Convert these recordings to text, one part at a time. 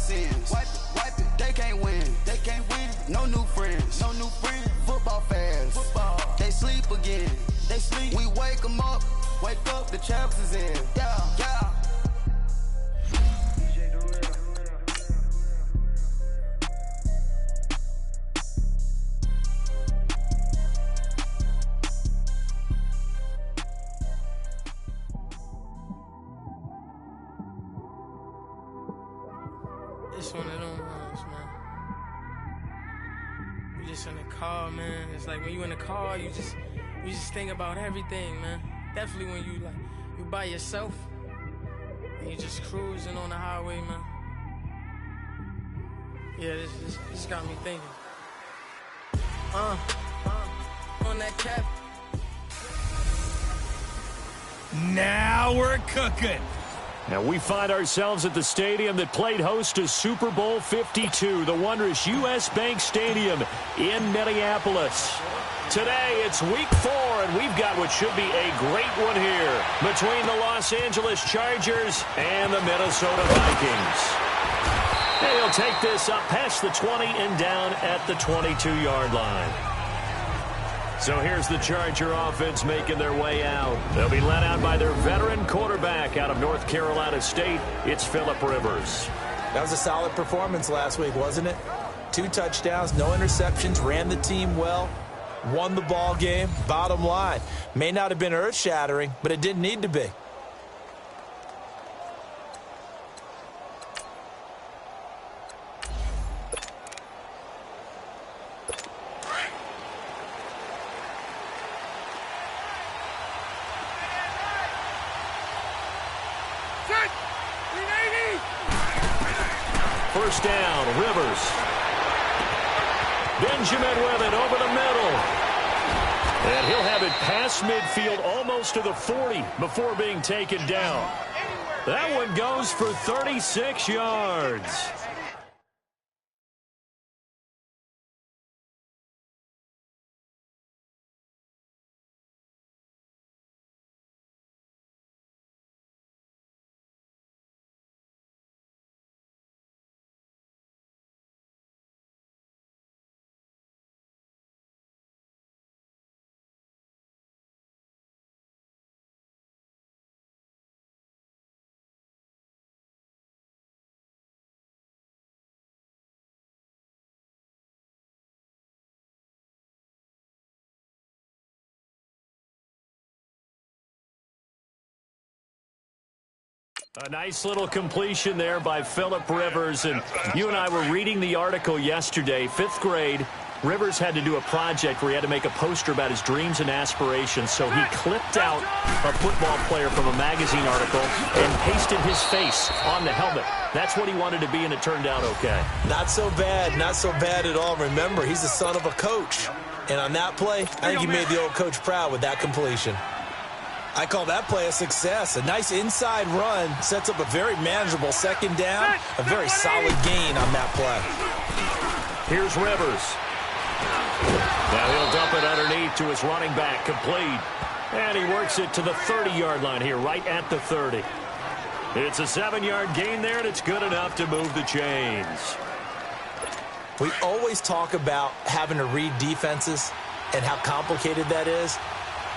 sins. Wipe it. They can't win. No new friends. Football fans. They sleep again. We wake them up. The champs is in. Yeah. It's one of them ones, man. You just in the car, man. It's like when you in the car, you just think about everything, man. Definitely when you by yourself and you just cruising on the highway, man. Yeah, this got me thinking. On that cap. Now we're cooking. And we find ourselves at the stadium that played host to Super Bowl 52, the wondrous U.S. Bank Stadium in Minneapolis. Today, it's week 4, and we've got what should be a great one here between the Los Angeles Chargers and the Minnesota Vikings. And he'll take this up past the 20 and down at the 22-yard line. So here's the Charger offense making their way out. They'll be led out by their veteran quarterback out of North Carolina State. It's Phillip Rivers. That was a solid performance last week, wasn't it? 2 touchdowns, no interceptions, ran the team well, won the ball game. Bottom line, may not have been earth-shattering, but it didn't need to be. First down, Rivers. Benjamin with it over the middle. And he'll have it past midfield almost to the 40 before being taken down. That one goes for 36 yards. A nice little completion there by Phillip Rivers. And you and I were reading the article yesterday, 5th grade. Rivers had to do a project where he had to make a poster about his dreams and aspirations. So he clipped out a football player from a magazine article and pasted his face on the helmet. That's what he wanted to be, and it turned out okay. Not so bad at all. Remember, he's the son of a coach. And on that play, I think he made the old coach proud with that completion. I call that play a success. A nice inside run sets up a very manageable second down, a very solid gain on that play. Here's Rivers. Now he'll dump it underneath to his running back, complete. And he works it to the 30-yard line here, right at the 30. It's a 7-yard gain there, and it's good enough to move the chains. We always talk about having to read defenses and how complicated that is.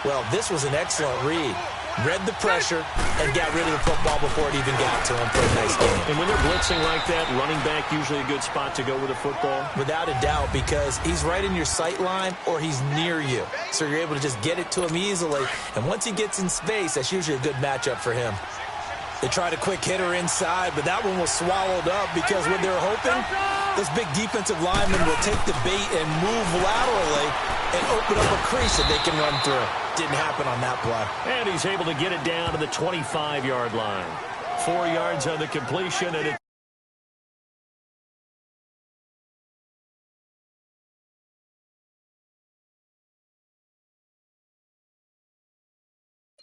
Well, this was an excellent read. Read the pressure and got rid of the football before it even got to him for a nice game. And when they're blitzing like that, running back usually a good spot to go with a football? Without a doubt, because he's right in your sight line or he's near you. So you're able to just get it to him easily. And once he gets in space, that's usually a good matchup for him. They tried a quick hitter inside, but that one was swallowed up because what they were hoping, those big defensive linemen will take the bait and move laterally and open up a crease that they can run through. Didn't happen on that play. And he's able to get it down to the 25-yard line. 4 yards on the completion, and it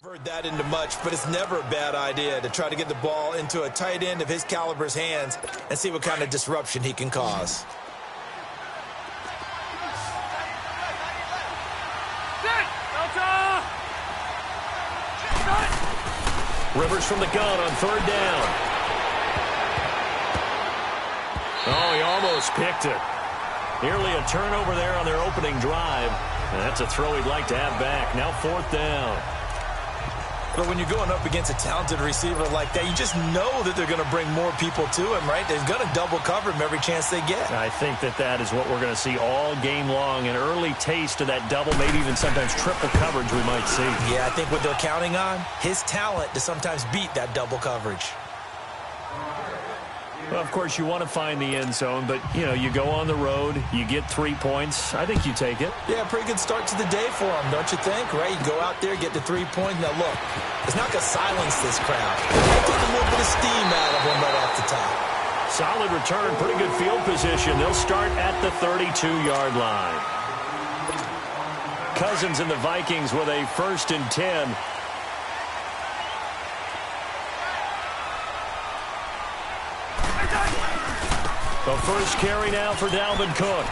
heard that into much, but it's never a bad idea to try to get the ball into a tight end of his caliber's hands and see what kind of disruption he can cause. Rivers from the gun on 3rd down. almost picked it. Nearly a turnover there on their opening drive. And that's a throw he'd like to have back. Now 4th down. But when you're going up against a talented receiver like that, you just know that they're going to bring more people to him, right? They're going to double cover him every chance they get. I think that is what we're going to see all game long. An early taste of that double, maybe even sometimes triple coverage we might see. Yeah, I think what they're counting on, his talent to sometimes beat that double coverage. Well, of course, you want to find the end zone, but, you know, you go on the road, you get 3 points. I think you take it. Yeah, pretty good start to the day for him, don't you think? Right? You go out there, get the 3 points. Now, look, it's not going to silence this crowd. It'll take a little bit of steam out of him right off the top. Solid return, pretty good field position. They'll start at the 32-yard line. Cousins and the Vikings with a 1st and 10. The first carry now for Dalvin Cook.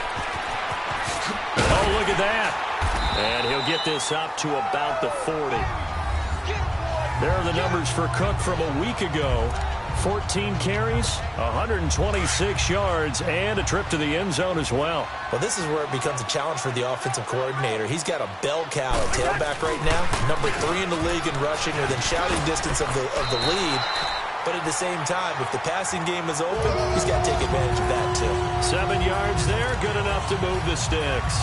Oh, look at that. And he'll get this up to about the 40. There are the numbers for Cook from a week ago. 14 carries, 126 yards, and a trip to the end zone as well. Well, this is where it becomes a challenge for the offensive coordinator. He's got a bell cow at tailback right now, number 3 in the league in rushing, within shouting distance of the lead. But at the same time, if the passing game is open, he's got to take advantage of that too. 7 yards there, good enough to move the sticks.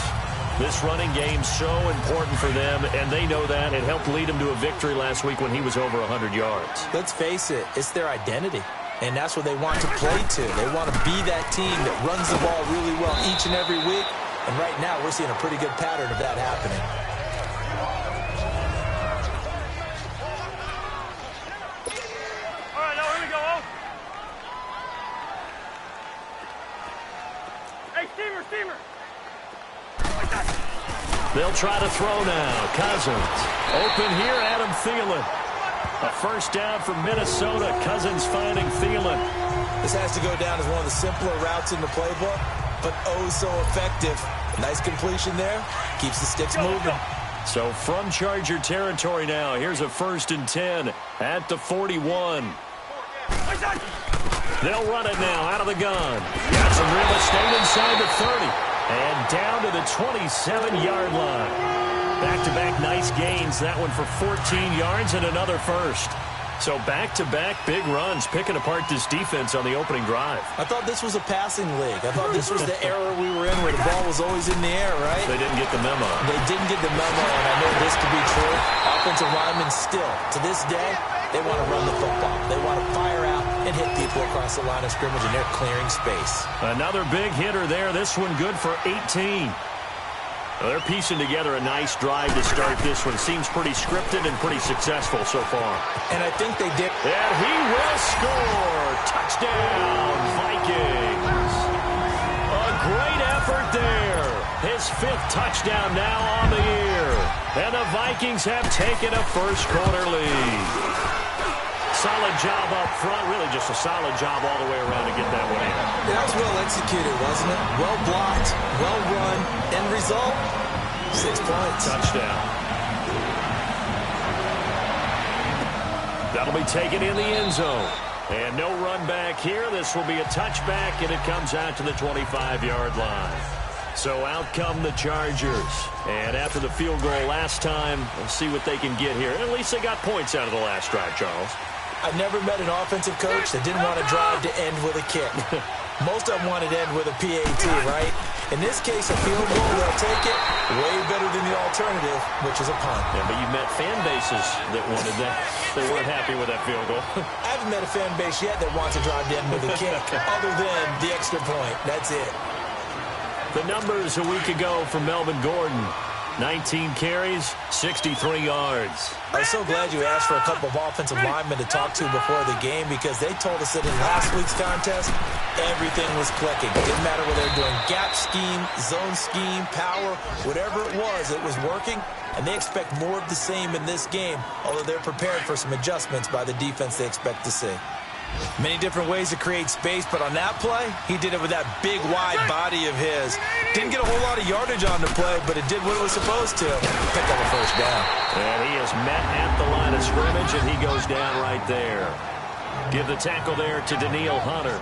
This running game's so important for them, and they know that. It helped lead them to a victory last week when he was over 100 yards. Let's face it, it's their identity, and that's what they want to play to. They want to be that team that runs the ball really well each and every week, and right now we're seeing a pretty good pattern of that happening. They'll try to throw now. Cousins. Open here, Adam Thielen. A 1st down from Minnesota. Cousins finding Thielen. This has to go down as one of the simpler routes in the playbook, but oh so effective. Nice completion there. Keeps the sticks moving. So from Charger territory now, here's a 1st and 10 at the 41. They'll run it now out of the gun. Got some real estate inside the 30. And down to the 27-yard line. Back-to-back nice gains. That one for 14 yards and another 1st. So back-to-back big runs, picking apart this defense on the opening drive. I thought this was a passing league. I thought this was the era we were in where the ball was always in the air, right? They didn't get the memo. They didn't get the memo, and I know this to be true. Offensive linemen still, to this day, they want to run the football. They want to fire out and hit people across the line of scrimmage, and they're clearing space. Another big hitter there. This one good for 18. Well, they're piecing together a nice drive to start this one. Seems pretty scripted and pretty successful so far. And I think they did. And he will score. Touchdown, Vikings. A great effort there. His 5th touchdown now on the year. And the Vikings have taken a first-quarter lead. Solid job up front. Really just a solid job all the way around to get that one in. That was well executed, wasn't it? Well blocked, well run. End result, 6 points. Touchdown. That'll be taken in the end zone. And no run back here. This will be a touchback, and it comes out to the 25-yard line. So out come the Chargers. And after the field goal last time, we'll see what they can get here. At least they got points out of the last drive, Charles. I've never met an offensive coach that didn't want to drive to end with a kick. Most of them wanted to end with a PAT, right? In this case, a field goal, they'll take it. Way better than the alternative, which is a punt. Yeah, but you've met fan bases that wanted that. They weren't happy with that field goal. I haven't met a fan base yet that wants to drive to end with a kick, other than the extra point. That's it. The numbers a week ago from Melvin Gordon. 19 carries, 63 yards. I was so glad you asked for a couple of offensive linemen to talk to before the game, because they told us that in last week's contest, everything was clicking. It didn't matter whether they were doing gap scheme, zone scheme, power, whatever it was working, and they expect more of the same in this game, although they're prepared for some adjustments by the defense they expect to see. Many different ways to create space, but on that play, he did it with that big, wide body of his. Didn't get a whole lot of yardage on the play, but it did what it was supposed to. Pick up a 1st down. And he is met at the line of scrimmage, and he goes down right there. Give the tackle there to Daniil Hunter.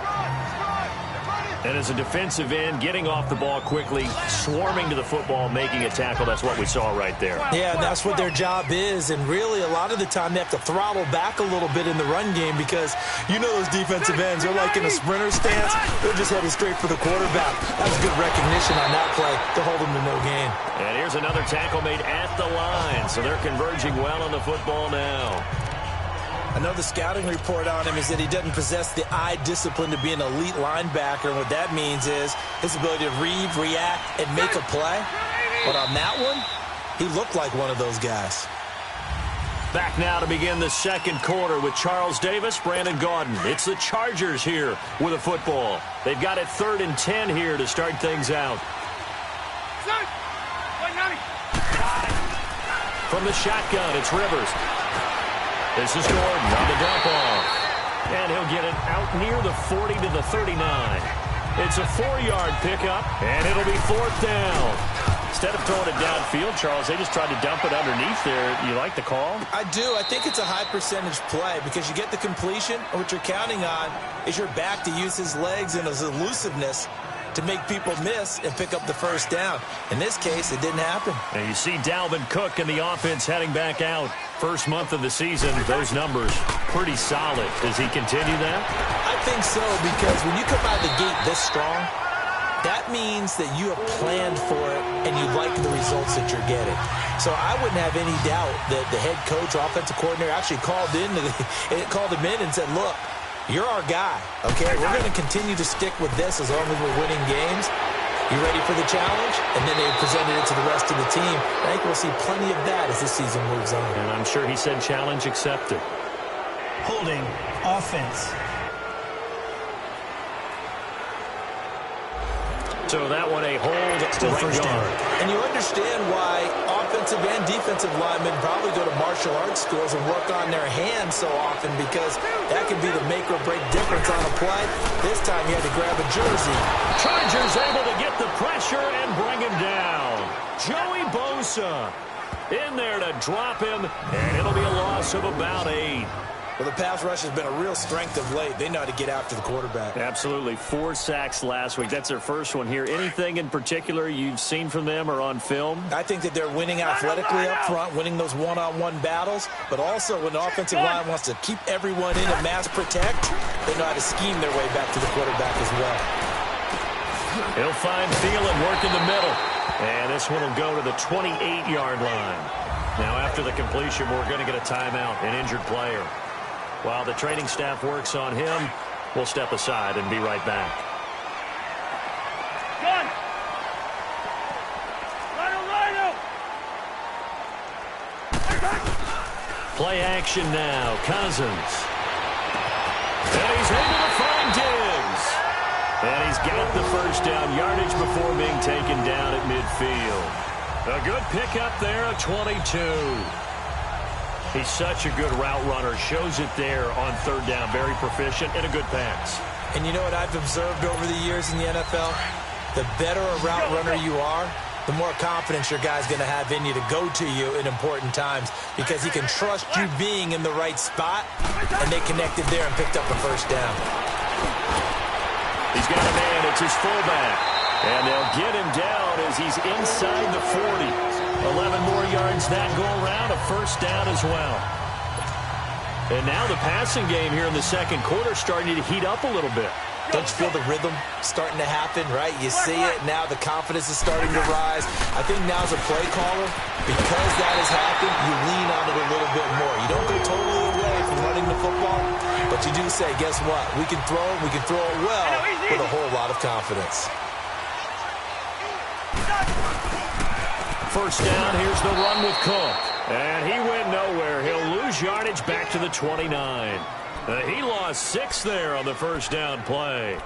And as a defensive end, getting off the ball quickly, swarming to the football, making a tackle, that's what we saw right there. Yeah, and that's what their job is. And really, a lot of the time, they have to throttle back a little bit in the run game because you know those defensive ends, they're like in a sprinter stance. They're just headed straight for the quarterback. That was good recognition on that play to hold them to no gain. And here's another tackle made at the line, so they're converging well on the football now. I know the scouting report on him is that he doesn't possess the eye discipline to be an elite linebacker. And what that means is his ability to read, react, and make a play. But on that one, he looked like one of those guys. Back now to begin the second quarter with Charles Davis, Brandon Gaudin. It's the Chargers here with a football. They've got it 3rd and 10 here to start things out. From the shotgun, it's Rivers. This is Gordon on the dump-off. And he'll get it out near the 40 to the 39. It's a 4-yard pickup, and it'll be 4th down. Instead of throwing it downfield, Charles, they just tried to dump it underneath there. You like the call? I do. I think it's a high-percentage play because you get the completion, and what you're counting on is your back to use his legs and his elusiveness to make people miss and pick up the first down. In this case, it didn't happen. And you see Dalvin Cook and the offense heading back out. First month of the season, those numbers pretty solid. Does he continue that? I think so, because when you come out of the gate this strong, that means that you have planned for it and you like the results that you're getting. So I wouldn't have any doubt that the head coach or offensive coordinator actually called him in and said, look, you're our guy, okay? We're going to continue to stick with this as long as we're winning games. You ready for the challenge? And then they presented it to the rest of the team. I think we'll see plenty of that as the season moves on. And I'm sure he said challenge accepted. Holding offense. So that one a hold, still first down. And you understand why offensive and defensive linemen probably go to martial arts schools and work on their hands so often, because that can be the make or break difference on a play. This time he had to grab a jersey. Chargers able to get the pressure and bring him down. Joey Bosa in there to drop him, and it'll be a loss of about 8. Well, the pass rush has been a real strength of late. They know how to get after the quarterback. Absolutely. 4 sacks last week. That's their first one here. Anything in particular you've seen from them or on film? I think that they're winning athletically up front, winning those one-on-one battles, but also when the offensive line wants to keep everyone in and mass protect, they know how to scheme their way back to the quarterback as well. He'll find Thielen, work in the middle. And this one will go to the 28-yard line. Now, after the completion, we're going to get a timeout, an injured player. While the training staff works on him, we'll step aside and be right back. Play action now. Cousins. And he's able to find Diggs. And he's got the first down yardage before being taken down at midfield. A good pickup there at 22. He's such a good route runner. Shows it there on 3rd down. Very proficient and a good pass. And you know what I've observed over the years in the NFL? The better a route runner you are, the more confidence your guy's going to have in you to go to you in important times, because he can trust you being in the right spot, and they connected there and picked up a first down. He's got a man. It's his fullback. And they'll get him down as he's inside the 40. 11 more yards that go around, a first down as well. And now the passing game here in the second quarter starting to heat up a little bit. Don't you feel the rhythm starting to happen, right? You see it, now the confidence is starting to rise. I think now as a play caller, because that has happened, you lean on it a little bit more. You don't go totally away from running the football, but you do say, guess what? We can throw it well with a whole lot of confidence. First down, here's the run with Cook. And he went nowhere. He'll lose yardage back to the 29. He lost 6 there on the first down play.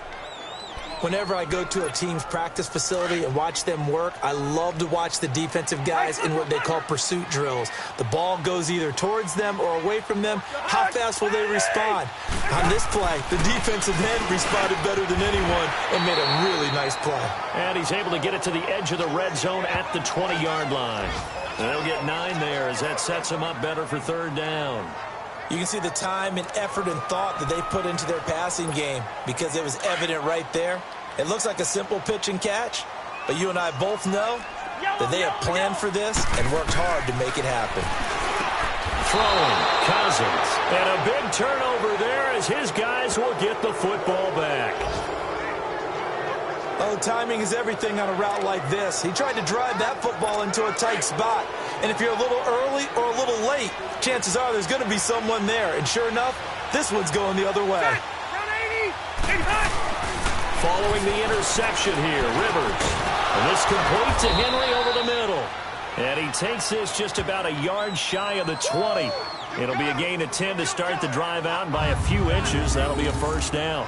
Whenever I go to a team's practice facility and watch them work, I love to watch the defensive guys in what they call pursuit drills. The ball goes either towards them or away from them. How fast will they respond? On this play, the defensive end responded better than anyone and made a really nice play. And he's able to get it to the edge of the red zone at the 20-yard line. And they'll get 9 there as that sets him up better for 3rd down. You can see the time and effort and thought that they put into their passing game, because it was evident right there It looks like a simple pitch and catch, but you and I both know that they have planned for this and worked hard to make it happen. Throwing, Cousins. And a big turnover there as his guys will get the football back. Oh, timing is everything on a route like this. He tried to drive that football into a tight spot. And if you're a little early or a little late, chances are there's going to be someone there. And sure enough, this one's going the other way. Following the interception here, Rivers. And this complete to Henry over the middle. And he takes this just about a yard shy of the 20. It'll be a gain of 10 to start the drive out. By a few inches, that'll be a first down.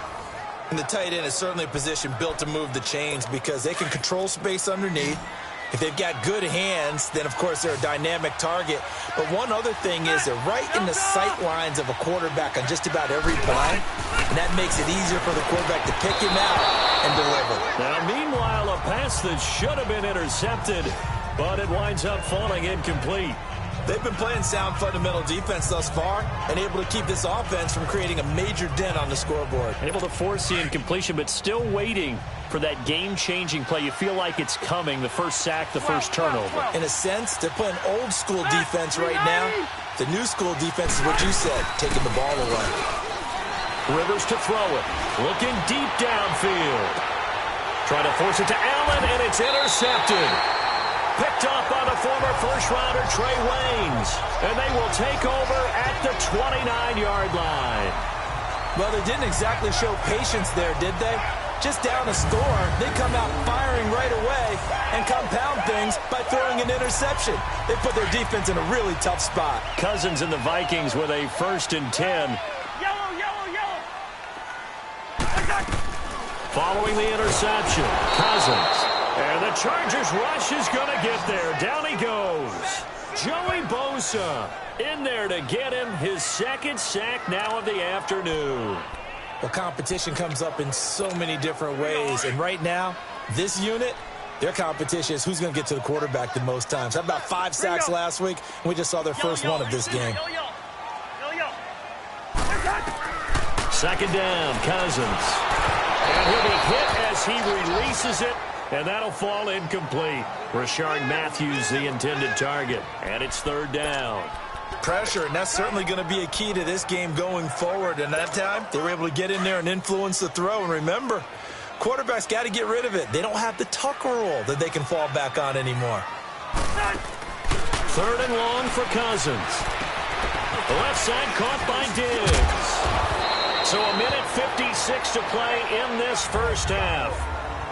And the tight end is certainly a position built to move the chains because they can control space underneath. If they've got good hands, then, of course, they're a dynamic target. But one other thing is they're right in the sight lines of a quarterback on just about every play. And that makes it easier for the quarterback to pick him out and deliver. Now, meanwhile, a pass that should have been intercepted, but it winds up falling incomplete. They've been playing sound fundamental defense thus far and able to keep this offense from creating a major dent on the scoreboard. Able to force the incompletion, but still waiting for that game-changing play. You feel like it's coming, the first sack, the first turnover. In a sense, they're playing old-school defense right now. The new-school defense is what you said, taking the ball away. Rivers to throw it. Looking deep downfield. Trying to force it to Allen, and it's intercepted. Picked off by the former first-rounder Trey Waynes. And they will take over at the 29-yard line. Well, they didn't exactly show patience there, did they? Just down a score, they come out firing right away and compound things by throwing an interception. They put their defense in a really tough spot. Cousins and the Vikings with a 1st and 10. Following the interception, Cousins. And the Chargers rush is going to get there. Down he goes. Joey Bosa in there to get him his 2nd sack now of the afternoon. Well, competition comes up in so many different ways. And right now, this unit, their competition is who's going to get to the quarterback the most times. How about 5 sacks last week? And we just saw their first one of this game. 2nd down, Cousins. And he'll be hit as he releases it. And that'll fall incomplete. Rashard Matthews, the intended target. And it's 3rd down. Pressure, and that's certainly going to be a key to this game going forward. And that time, they were able to get in there and influence the throw. And remember, quarterbacks got to get rid of it. They don't have the tuck rule that they can fall back on anymore. 3rd and long for Cousins. The left side caught by Diggs. So a minute 56 to play in this first half.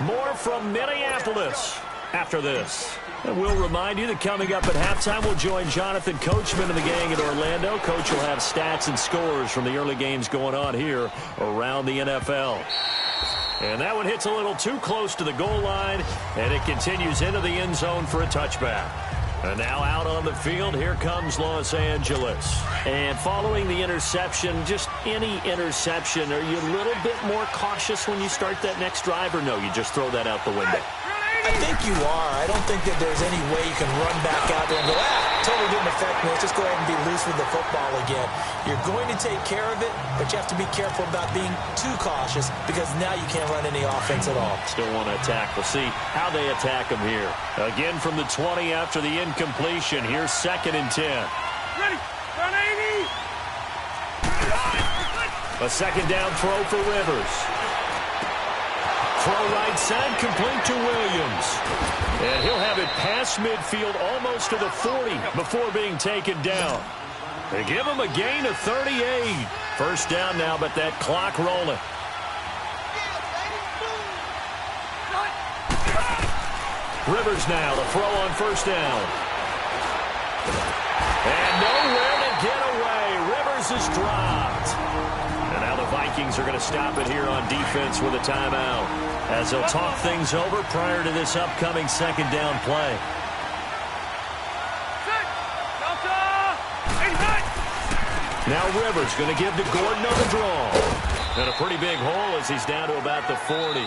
More from Minneapolis after this. And we'll remind you that coming up at halftime, we'll join Jonathan Coachman and the gang in Orlando. Coach will have stats and scores from the early games going on here around the NFL. And that one hits a little too close to the goal line, and it continues into the end zone for a touchback. And now out on the field, here comes Los Angeles. And following the interception, just any interception, are you a little bit more cautious when you start that next drive, or no, you just throw that out the window? I think you are. I don't think that there's any way you can run back out there and go, totally didn't affect me. Let's just go ahead and be loose with the football again. You're going to take care of it, but you have to be careful about being too cautious because now you can't run any offense at all. Still want to attack. We'll see how they attack them here. Again from the 20 after the incompletion. Here's 2nd and 10. Ready, run 80. A 2nd down throw for Rivers. Throw right side, complete to Williams. And he'll have it past midfield almost to the 40 before being taken down. They give him a gain of 38. First down now, but that clock rolling. Rivers now, the throw on 1st down. And nowhere to get away. Rivers is dropped. And now the Vikings are going to stop it here on defense with a timeout, as they'll talk things over prior to this upcoming 2nd down play. Now Rivers going to give to Gordon on the draw. And a pretty big hole as he's down to about the 40.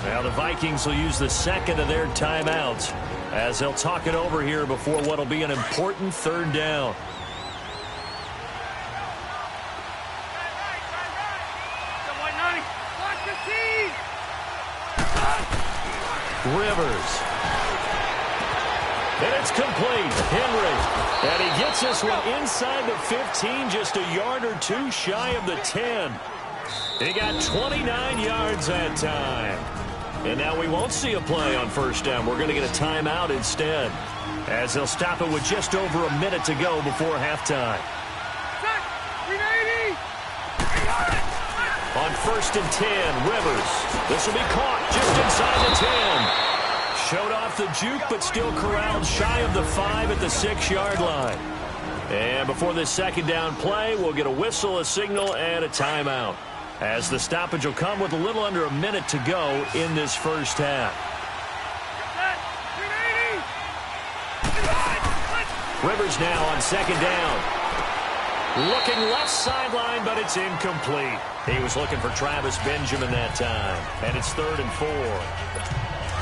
Now the Vikings will use the 2nd of their timeouts as they'll talk it over here before what will be an important 3rd down. Rivers. And it's complete. Henry. And he gets this one inside the 15, just a yard or two shy of the 10. He got 29 yards that time. And now we won't see a play on first down. We're going to get a timeout instead, as they'll stop it with just over a minute to go before halftime. On first and 10, Rivers. This will be caught just inside the 10. Showed off the juke, but still corralled shy of the 5 at the 6-yard line. And before this second down play, we'll get a whistle, a signal, and a timeout, as the stoppage will come with a little under a minute to go in this first half. Rivers now on second down. Looking left sideline, but it's incomplete. He was looking for Travis Benjamin that time. And it's 3rd and 4.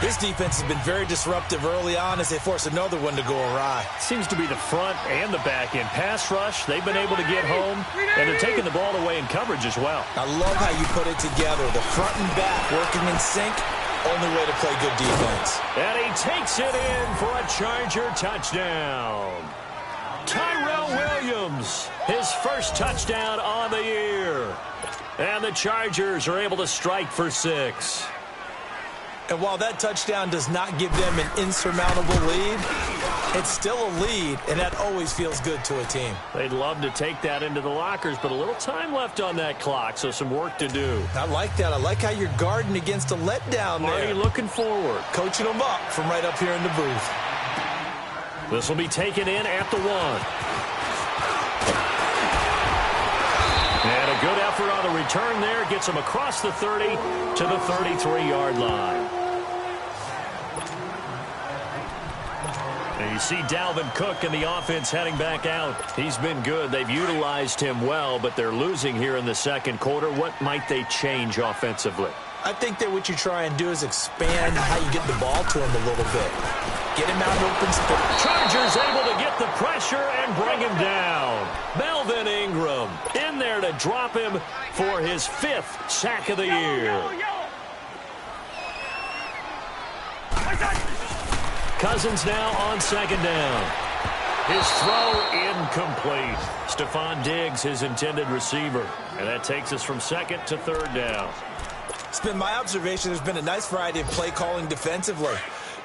This defense has been very disruptive early on as they force another one to go awry. Seems to be the front and the back end. Pass rush, they've been able to get home, and they're taking the ball away in coverage as well. I love how you put it together. The front and back working in sync. Only way to play good defense. And he takes it in for a Charger touchdown. Tyrell Williams, his first touchdown on the year. And the Chargers are able to strike for 6. And while that touchdown does not give them an insurmountable lead, it's still a lead, and that always feels good to a team. They'd love to take that into the lockers, but a little time left on that clock, so some work to do. I like that. I like how you're guarding against a letdown there. Already looking forward. Coaching them up from right up here in the booth. This will be taken in at the 1. And a good effort on the return there. Gets him across the 30 to the 33-yard line. And you see Dalvin Cook and the offense heading back out. He's been good. They've utilized him well, but they're losing here in the second quarter. What might they change offensively? I think that what you try and do is expand how you get the ball to him a little bit. Get him out in open space. Chargers able to get the pressure and bring him down. Melvin Ingram in there to drop him for his 5th sack of the year. Cousins now on second down. His throw incomplete. Stephon Diggs, his intended receiver. And that takes us from 2nd to 3rd down. It's been my observation there's been a nice variety of play calling defensively.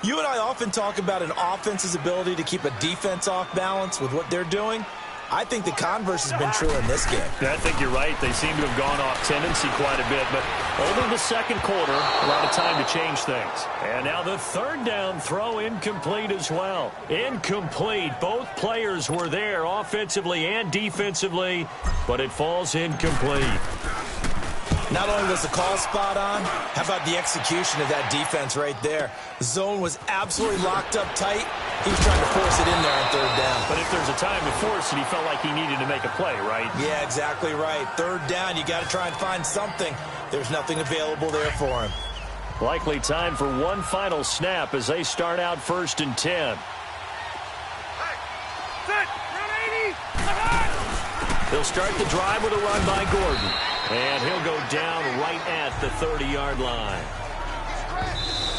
You and I often talk about an offense's ability to keep a defense off balance with what they're doing. I think the converse has been true in this game. I think you're right. They seem to have gone off tendency quite a bit, but over the second quarter, a lot of time to change things. And now the 3rd down throw incomplete as well. Incomplete. Both players were there offensively and defensively, but it falls incomplete. Not only was the call spot on, how about the execution of that defense right there? The zone was absolutely locked up tight. He was trying to force it in there on 3rd down. But if there's a time to force it, he felt like he needed to make a play, right? Yeah, exactly right. 3rd down, you got to try and find something. There's nothing available there for him. Likely time for one final snap as they start out 1st and 10. They'll start the drive with a run by Gordon. And he'll go down right at the 30-yard line.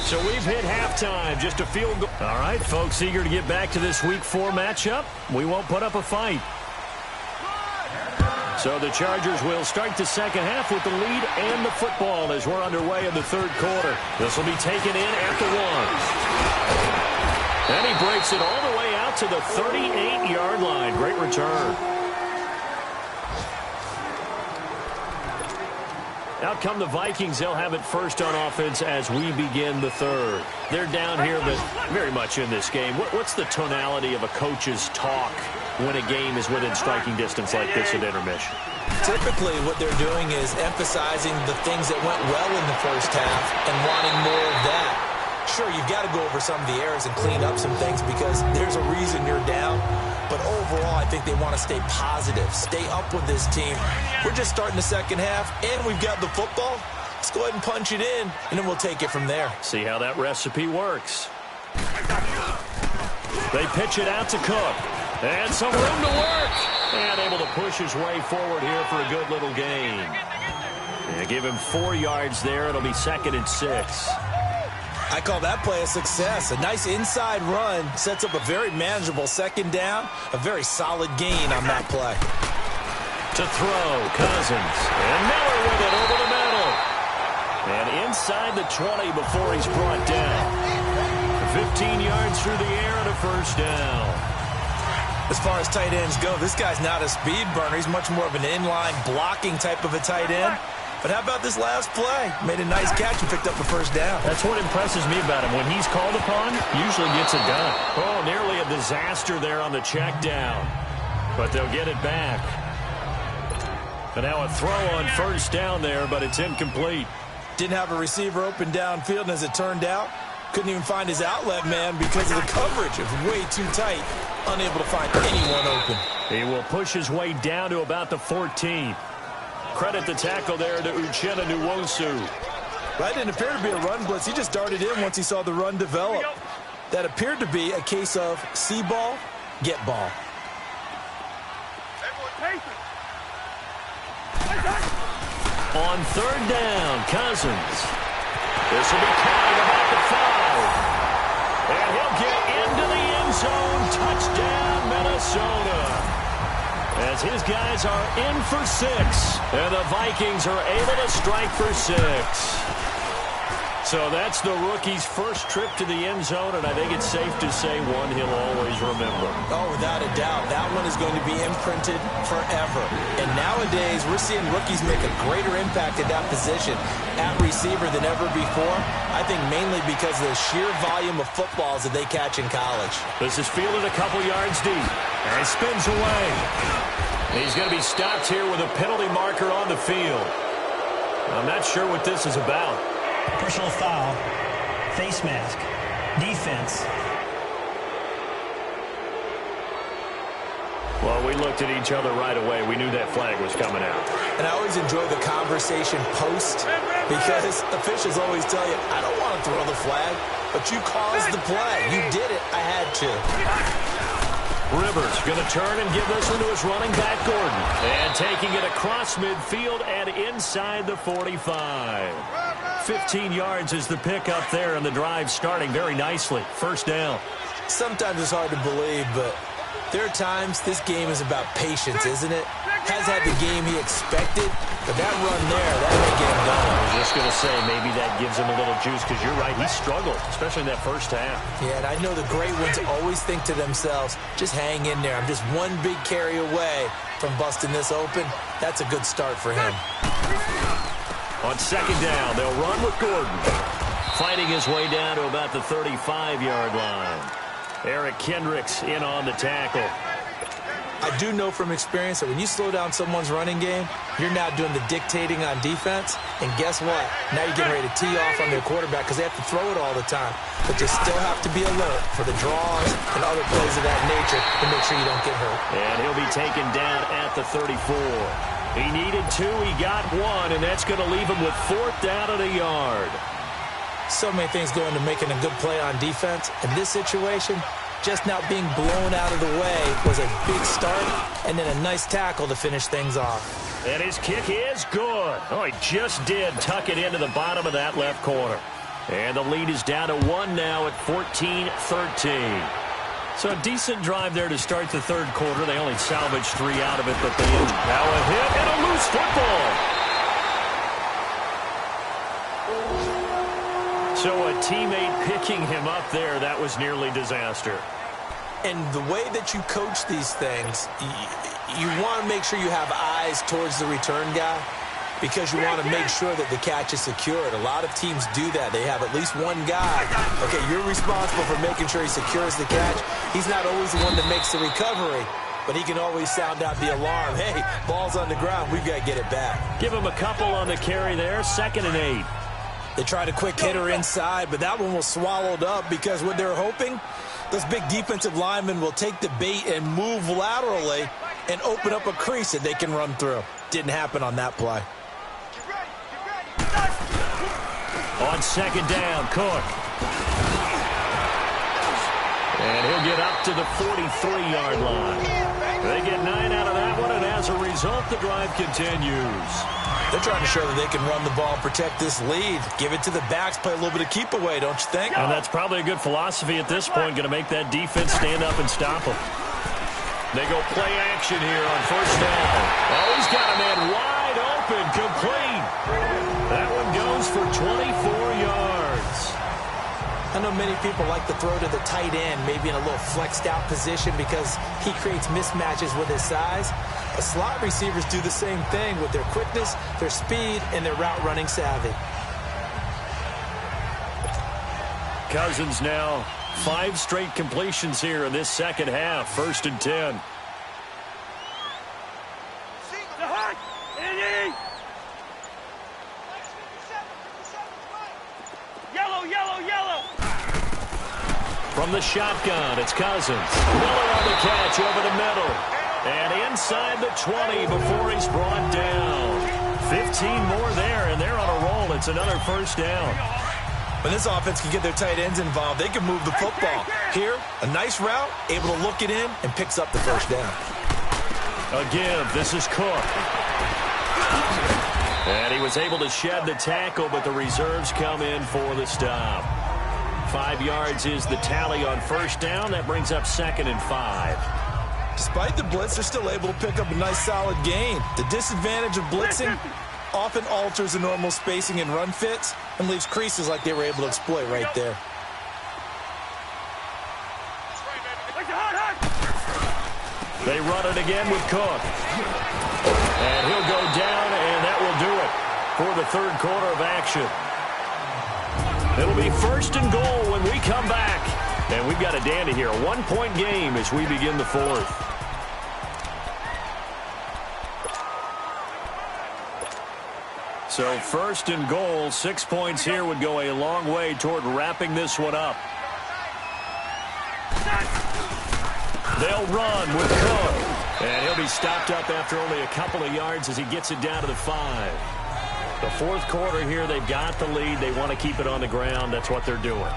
So we've hit halftime, just a field goal. All right, folks, eager to get back to this Week 4 matchup. We won't put up a fight. So the Chargers will start the second half with the lead and the football as we're underway in the 3rd quarter. This will be taken in at the 1. And he breaks it all the way out to the 38-yard line. Great return. Out come the Vikings. They'll have it first on offense as we begin the 3rd. They're down here, but very much in this game. What's the tonality of a coach's talk when a game is within striking distance like this at intermission? Typically, what they're doing is emphasizing the things that went well in the first half and wanting more of that. Sure, you've got to go over some of the errors and clean up some things because there's a reason you're down. But overall, I think they want to stay positive, stay up with this team. We're just starting the second half, and we've got the football. Let's go ahead and punch it in, and then we'll take it from there. See how that recipe works. They pitch it out to Cook. And some room to work. And able to push his way forward here for a good little gain. And give him 4 yards there. It'll be 2nd and 6. I call that play a success. A nice inside run sets up a very manageable second down. A very solid gain on that play. To throw, Cousins. And Miller with it over the middle. And inside the 20 before he's brought down. 15 yards through the air and a first down. As far as tight ends go, this guy's not a speed burner. He's much more of an inline blocking type of a tight end. But how about this last play? Made a nice catch and picked up the first down. That's what impresses me about him. When he's called upon, usually gets it done. Oh, nearly a disaster there on the check down. But they'll get it back. And now a throw on first down there, but it's incomplete. Didn't have a receiver open downfield, and as it turned out, couldn't even find his outlet man because of the coverage. It was way too tight. Unable to find anyone open. He will push his way down to about the 14. Credit the tackle there to Uchenna Nwosu. That didn't appear to be a run blitz. He just darted in once he saw the run develop. That appeared to be a case of see ball, get ball. On third down, Cousins. This will be carried about the 5. And he'll get into the end zone. Touchdown, Minnesota. As his guys are in for 6. And the Vikings are able to strike for 6. So that's the rookie's first trip to the end zone, and I think it's safe to say one he'll always remember. Oh, without a doubt. That one is going to be imprinted forever. And nowadays, we're seeing rookies make a greater impact at that position at receiver than ever before. I think mainly because of the sheer volume of footballs that they catch in college. This is fielded a couple yards deep. And he spins away. He's going to be stopped here with a penalty marker on the field. I'm not sure what this is about. Personal foul, face mask, defense. Well, we looked at each other right away. We knew that flag was coming out. And I always enjoy the conversation post because officials always tell you, I don't want to throw the flag, but you caused the play. You did it. I had to. Rivers going to turn and give this one to his running back, Gordon. And taking it across midfield and inside the 45. 15 yards is the pickup there, and the drive starting very nicely. First down. Sometimes it's hard to believe, but there are times this game is about patience, isn't it? Has had the game he expected, but that run there, that may get him done. I was just going to say, maybe that gives him a little juice, because you're right, he struggled, especially in that first half. Yeah, and I know the great ones always think to themselves, just hang in there. I'm just one big carry away from busting this open. That's a good start for him. On second down, they'll run with Gordon. Fighting his way down to about the 35-yard line. Eric Kendricks in on the tackle. I do know from experience that when you slow down someone's running game, you're now doing the dictating on defense. And guess what? Now you're getting ready to tee off on their quarterback because they have to throw it all the time. But you still have to be alert for the draws and other plays of that nature to make sure you don't get hurt. And he'll be taken down at the 34. He needed 2, he got 1, and that's going to leave him with 4th down and a yard. So many things go into making a good play on defense. In this situation, just now being blown out of the way was a big start, and then a nice tackle to finish things off. And his kick is good. Oh, he just did tuck it into the bottom of that left corner. And the lead is down to 1 now at 14-13. So a decent drive there to start the third quarter. They only salvaged 3 out of it, but they now a hit and a loose football. So a teammate picking him up there, that was nearly disaster. And the way that you coach these things, you want to make sure you have eyes towards the return guy because you want to make sure that the catch is secured. A lot of teams do that. They have at least one guy. Okay, you're responsible for making sure he secures the catch. He's not always the one that makes the recovery, but he can always sound out the alarm. Hey, ball's on the ground. We've got to get it back. Give him a couple on the carry there. 2nd and 8. They tried a quick hitter inside, but that one was swallowed up because what they're hoping, those big defensive linemen will take the bait and move laterally and open up a crease that they can run through. Didn't happen on that play. On second down, Cook. And he'll get up to the 43-yard line. They get 9 out of that one, and as a result, the drive continues. They're trying to show that they can run the ball and protect this lead. Give it to the backs, play a little bit of keep away, don't you think? And that's probably a good philosophy at this point, going to make that defense stand up and stop them. They go play action here on first down. Oh, he's got a man wide open, complete. That one goes for 24 yards. I know many people like to throw to the tight end, maybe in a little flexed out position because he creates mismatches with his size. But slot receivers do the same thing with their quickness, their speed, and their route running savvy. Cousins now 5 straight completions here in this second half. 1st and 10. From the shotgun, it's Cousins. Miller on the catch over the middle. And inside the 20 before he's brought down. 15 more there, and they're on a roll. It's another first down. When this offense can get their tight ends involved, they can move the football. Here, a nice route, able to look it in, and picks up the first down. Again, this is Cook. And he was able to shed the tackle, but the reserves come in for the stop. 5 yards is the tally on first down. That brings up 2nd and 5. Despite the blitz, they're still able to pick up a nice solid gain. The disadvantage of blitzing often alters the normal spacing and run fits and leaves creases like they were able to exploit right there. They run it again with Cook. And he'll go down, and that will do it for the third quarter of action. It'll be 1st and goal when we come back. And we've got a dandy here. A 1-point game as we begin the 4th. So 1st and goal, 6 points here would go a long way toward wrapping this one up. They'll run with Cook. And he'll be stopped up after only a couple of yards as he gets it down to the 5. The 4th quarter here, they've got the lead. They want to keep it on the ground. That's what they're doing.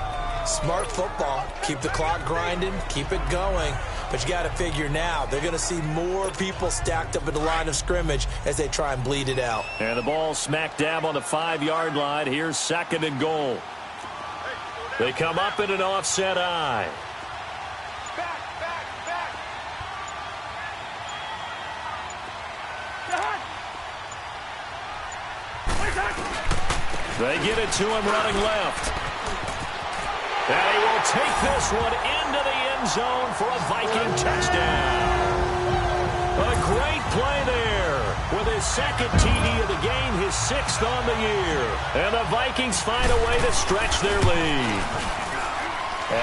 Smart football. Keep the clock grinding. Keep it going. But you got to figure now, they're going to see more people stacked up at the line of scrimmage as they try and bleed it out. And the ball smack dab on the 5-yard line. Here's 2nd and goal. They come up in an offset eye. They get it to him running left. And he will take this one into the end zone for a Viking touchdown. A great play there with his 2nd TD of the game, his 6th on the year. And the Vikings find a way to stretch their lead.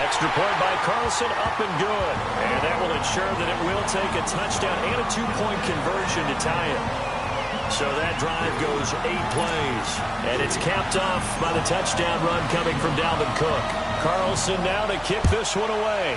Extra point by Carlson, up and good. And that will ensure that it will take a touchdown and a 2-point conversion to tie it. So that drive goes 8 plays. And it's capped off by the touchdown run coming from Dalvin Cook. Carlson now to kick this one away.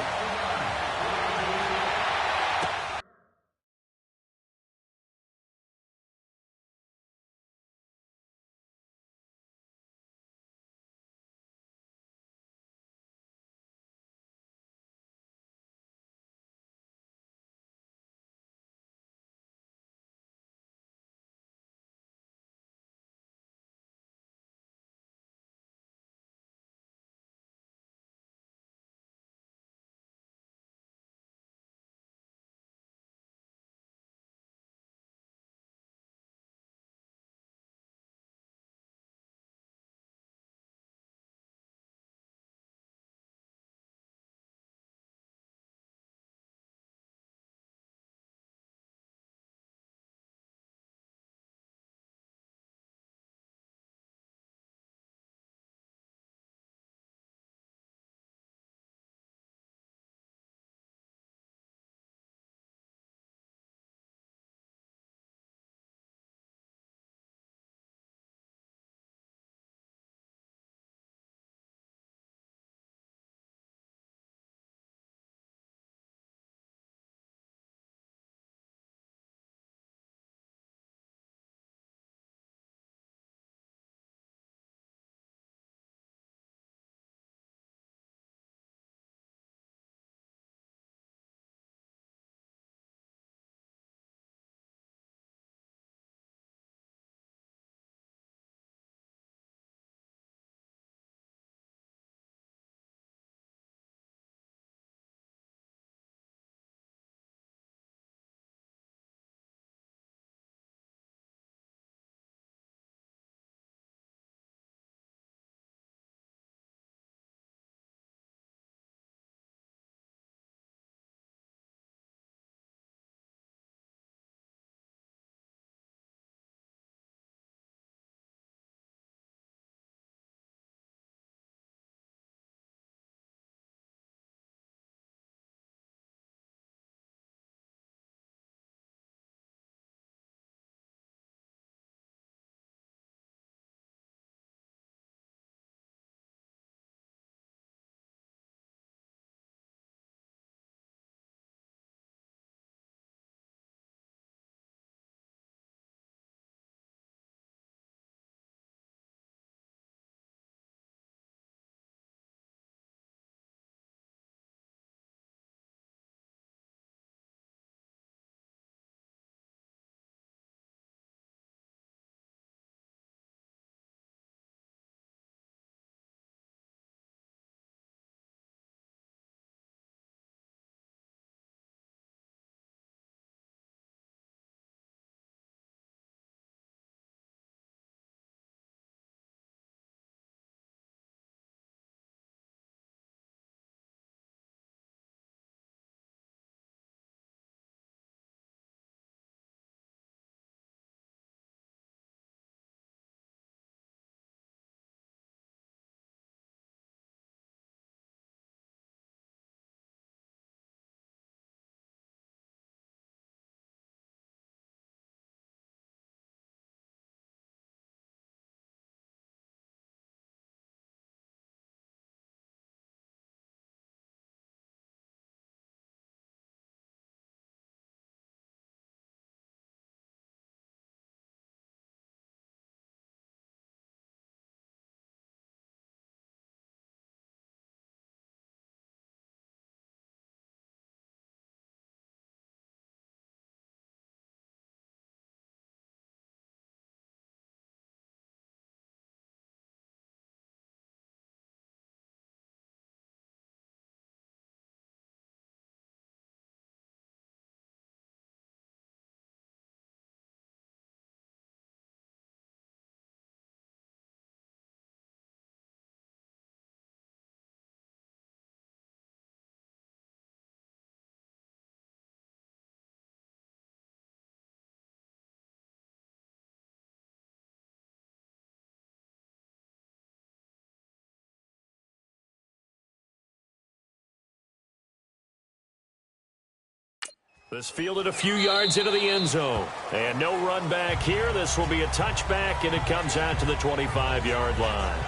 This fielded a few yards into the end zone. And no run back here. This will be a touchback, and it comes out to the 25-yard line.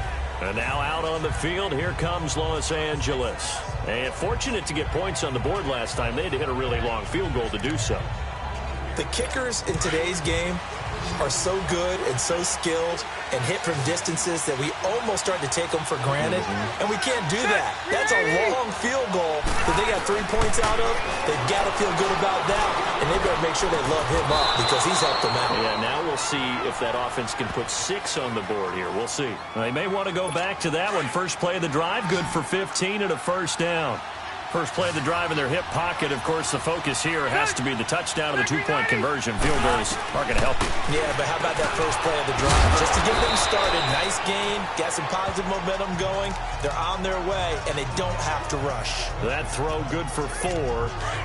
And now out on the field, here comes Los Angeles. And fortunate to get points on the board last time. They had to hit a really long field goal to do so. The kickers in today's game are so good and so skilled and hit from distances that we almost start to take them for granted, and we can't do that. That's a long field goal that they got 3 points out of. They've got to feel good about that, and they better make sure they love him up because he's helped them out. Yeah, now we'll see if that offense can put 6 on the board here. We'll see. They may want to go back to that one. First play of the drive, good for 15 and a first down. First play of the drive in their hip pocket. Of course, the focus here has to be the touchdown of the 2-point conversion. Field goals aren't going to help you. Yeah, but how about that first play of the drive? Just to get them started, nice gain, got some positive momentum going. They're on their way, and they don't have to rush. That throw good for 4.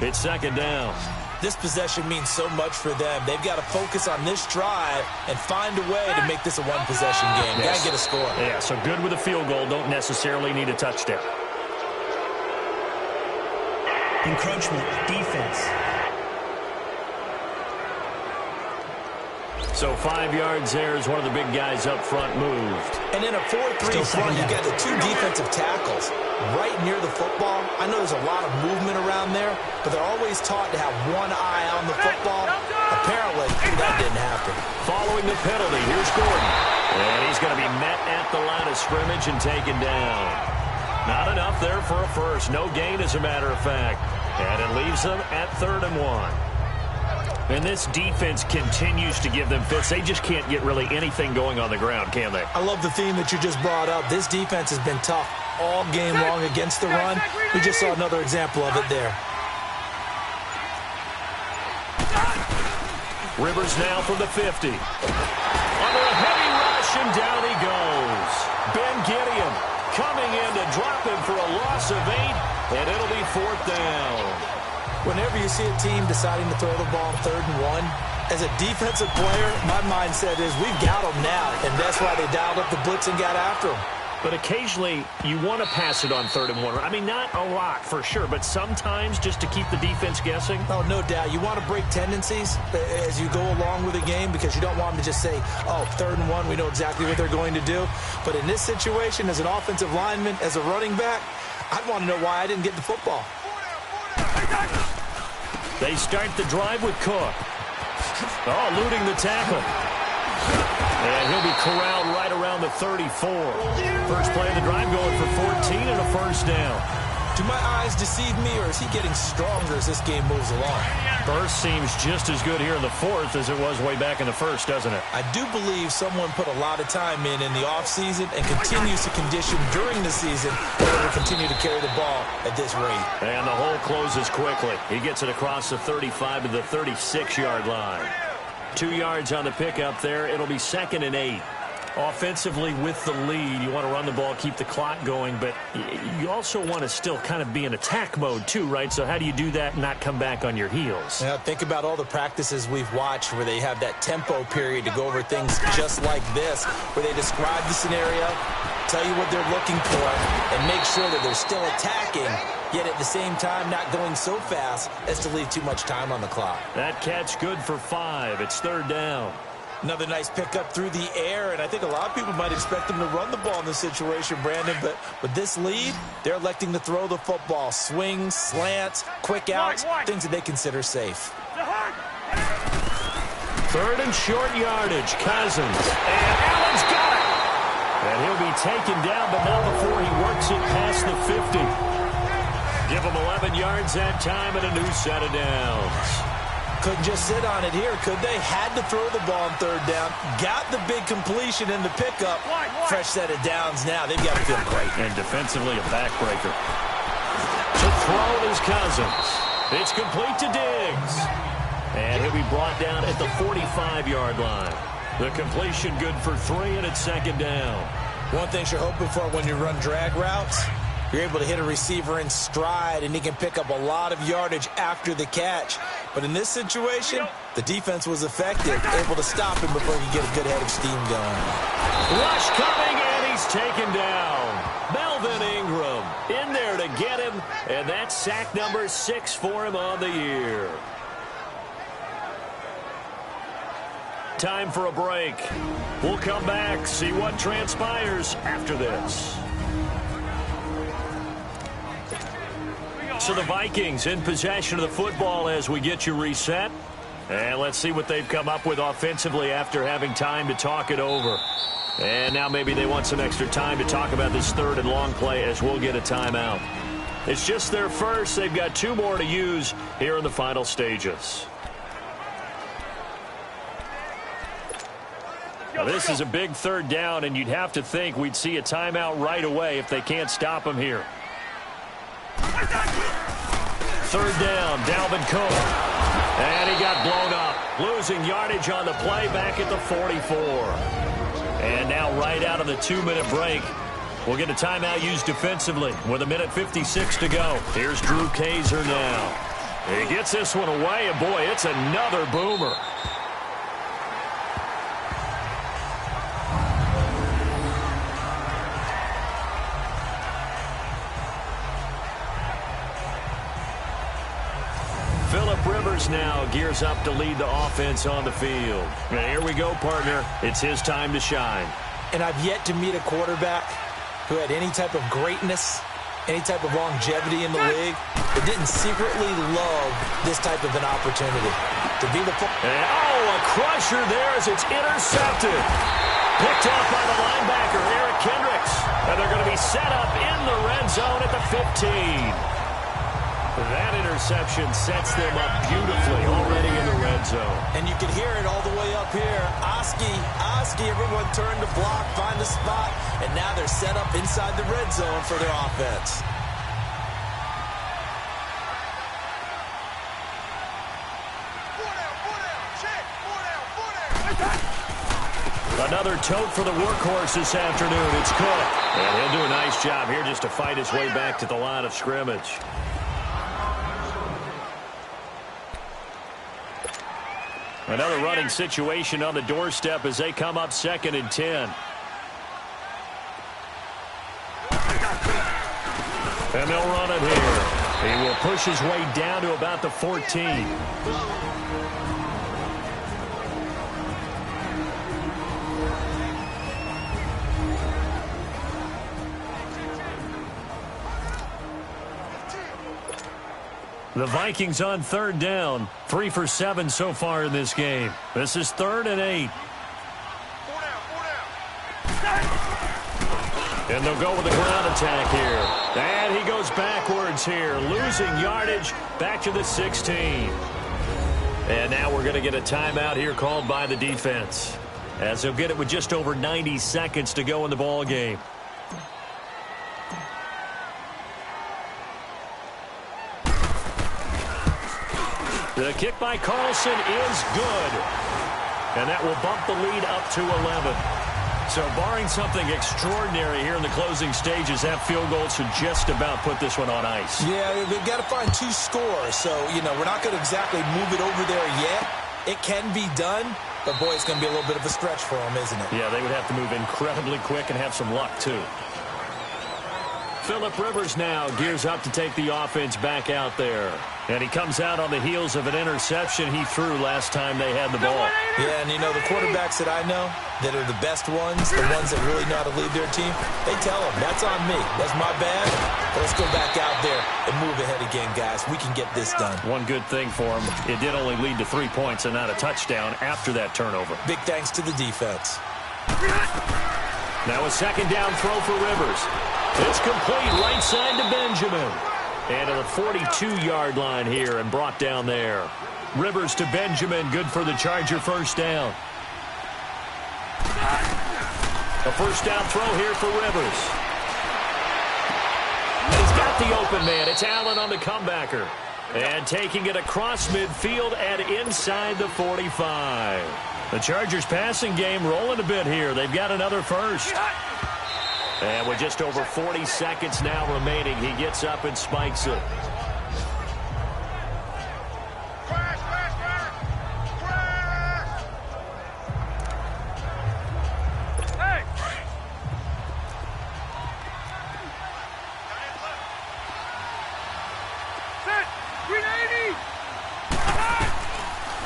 It's second down. This possession means so much for them. They've got to focus on this drive and find a way to make this a one-possession game. Got to get a score. Yeah, so good with a field goal. Don't necessarily need a touchdown. Encroachment, defense. So 5 yards there as one of the big guys up front moved. And in a 4-3 front, you got the 2 defensive tackles right near the football. I know there's a lot of movement around there, but they're always taught to have one eye on the football. Apparently, that didn't happen. Following the penalty, here's Gordon. And he's going to be met at the line of scrimmage and taken down. Not enough there for a first. No gain, as a matter of fact. And it leaves them at 3rd and 1. And this defense continues to give them fits. They just can't get really anything going on the ground, can they? I love the theme that you just brought up. This defense has been tough all game long against the run. We just saw another example of it there. Rivers now from the 50. Under a heavy rush, and down he goes. Ben Gideon coming in to drop him for a loss of 8, and it'll be 4th down. Whenever you see a team deciding to throw the ball on 3rd and 1, as a defensive player, my mindset is we've got them now, and that's why they dialed up the blitz and got after them. But occasionally, you want to pass it on 3rd and 1. I mean, not a lot, for sure, but sometimes just to keep the defense guessing. Oh, no doubt. You want to break tendencies as you go along with the game because you don't want them to just say, oh, 3rd and 1, we know exactly what they're going to do. But in this situation, as an offensive lineman, as a running back, I'd want to know why I didn't get the football. They start the drive with Cook. Oh, eluding the tackle. And he'll be corralled right around the 34. First play of the drive going for 14 and a first down. Do my eyes deceive me, or is he getting stronger as this game moves along? Burst seems just as good here in the 4th as it was way back in the 1st, doesn't it? I do believe someone put a lot of time in the offseason and continues to condition during the season in order to continue to carry the ball at this rate. And the hole closes quickly. He gets it across the 35 to the 36-yard line. 2 yards on the pickup there. It'll be 2nd and 8. Offensively with the lead, you want to run the ball, keep the clock going, but you also want to still kind of be in attack mode too, right? So how do you do that and not come back on your heels? Yeah, think about all the practices we've watched where they have that tempo period to go over things just like this, where they describe the scenario, tell you what they're looking for, and make sure that they're still attacking, yet at the same time not going so fast as to leave too much time on the clock. That catch good for 5. It's 3rd down. Another nice pickup through the air, and I think a lot of people might expect them to run the ball in this situation, Brandon, but with this lead, they're electing to throw the football. Swings, slants, quick outs, things that they consider safe. 3rd and short yardage. Cousins. And Allen's got it. And he'll be taken down, but not before he works it past the 50. Give him 11 yards that time and a new set of downs. Couldn't just sit on it here, could they? Had to throw the ball on 3rd down. Got the big completion in the pickup. Fresh set of downs now. They've got to feel great. And defensively, a backbreaker. To throw is Cousins. It's complete to Diggs. And he'll be brought down at the 45-yard line. The completion good for 3, and it's 2nd down. One thing you're hoping for when you run drag routes, you're able to hit a receiver in stride, and he can pick up a lot of yardage after the catch. But in this situation, the defense was effective, able to stop him before he could get a good head of steam going. Rush coming, and he's taken down. Melvin Ingram in there to get him, and that's sack number 6 for him on the year. Time for a break. We'll come back, see what transpires after this. So the Vikings in possession of the football as we get you reset. And let's see what they've come up with offensively after having time to talk it over. And now maybe they want some extra time to talk about this third and long play as we'll get a timeout. It's just their first. They've got 2 more to use here in the final stages. Now this is a big third down, and you'd have to think we'd see a timeout right away if they can't stop them here. Third down, Dalvin Cook. And he got blown up. Losing yardage on the play back at the 44. And now right out of the 2-minute break, we'll get a timeout used defensively with 1:56 to go. Here's Drew Kaiser now. He gets this one away, and boy, it's another boomer. Rivers now gears up to lead the offense on the field. And here we go, partner. It's his time to shine. And I've yet to meet a quarterback who had any type of greatness, any type of longevity in the league, but didn't secretly love this type of an opportunity. To be the a crusher there as it's intercepted. Picked off by the linebacker, Eric Kendricks. And they're going to be set up in the red zone at the 15. That interception sets them up beautifully already in the red zone. And you can hear it all the way up here. Oski, everyone turned to block, find a spot, and now they're set up inside the red zone for their offense. Another tote for the workhorse this afternoon. It's Cook. And he'll do a nice job here just to fight his way back to the line of scrimmage. Another running situation on the doorstep as they come up 2nd and 10. And they'll run it here. He will push his way down to about the 14. The Vikings on 3rd down. 3 for 7 so far in this game. This is 3rd and 8. And they'll go with the ground attack here. And he goes backwards here, losing yardage back to the 16. And now we're going to get a timeout here called by the defense, as they'll get it with just over 90 seconds to go in the ball game. The kick by Carlson is good. And that will bump the lead up to 11. So barring something extraordinary here in the closing stages, that field goal should just about put this one on ice. Yeah, they've got to find 2 scores. So, we're not going to exactly move it over there yet. It can be done, but boy, it's going to be a little bit of a stretch for them, isn't it? Yeah, they would have to move incredibly quick and have some luck, too. Phillip Rivers now gears up to take the offense back out there. And he comes out on the heels of an interception he threw last time they had the ball. Yeah, and the quarterbacks that I know that are the best ones, the ones that really know how to lead their team, they tell them, that's on me. That's my bad. But let's go back out there and move ahead again, guys. We can get this done. One good thing for him, it did only lead to 3 points and not a touchdown after that turnover. Big thanks to the defense. Now a 2nd down throw for Rivers. It's complete right side to Benjamin. And to the 42-yard line here and brought down there. Rivers to Benjamin, good for the Charger 1st down. A 1st down throw here for Rivers. He's got the open man. It's Allen on the comebacker. And taking it across midfield and inside the 45. The Chargers passing game rolling a bit here. They've got another 1st. And with just over 40 seconds now remaining, he gets up and spikes it.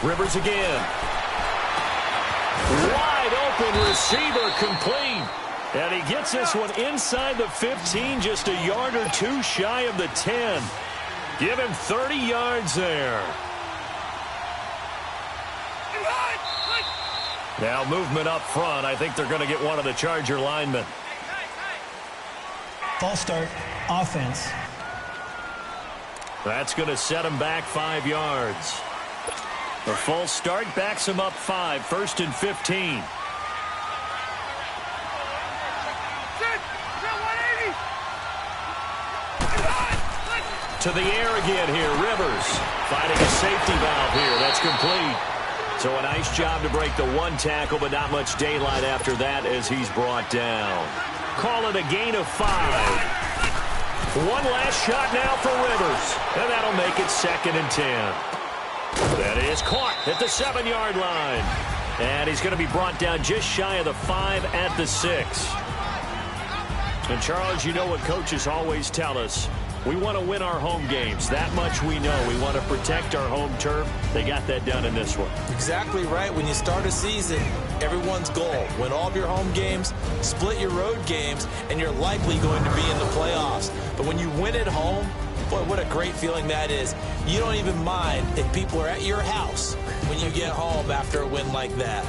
Rivers again. open receiver complete. And he gets this one inside the 15, just a yard or two shy of the 10. Give him 30 yards there. Now movement up front. I think they're going to get one of the Charger linemen. False start, offense. That's going to set him back 5 yards. The false start backs him up 5, 1st and 15. To the air again here. Rivers finding a safety valve here. That's complete. So a nice job to break the one tackle, but not much daylight after that as he's brought down. Call it a gain of 5. One last shot now for Rivers, and that'll make it 2nd and 10. That is caught at the 7-yard line. And he's going to be brought down just shy of the 5 at the 6. And Charles, you know what coaches always tell us. We want to win our home games. That much we know. We want to protect our home turf. They got that done in this one. Exactly right. When you start a season, everyone's goal, win all of your home games, split your road games, and you're likely going to be in the playoffs. But when you win at home, boy, what a great feeling that is. You don't even mind if people are at your house when you get home after a win like that.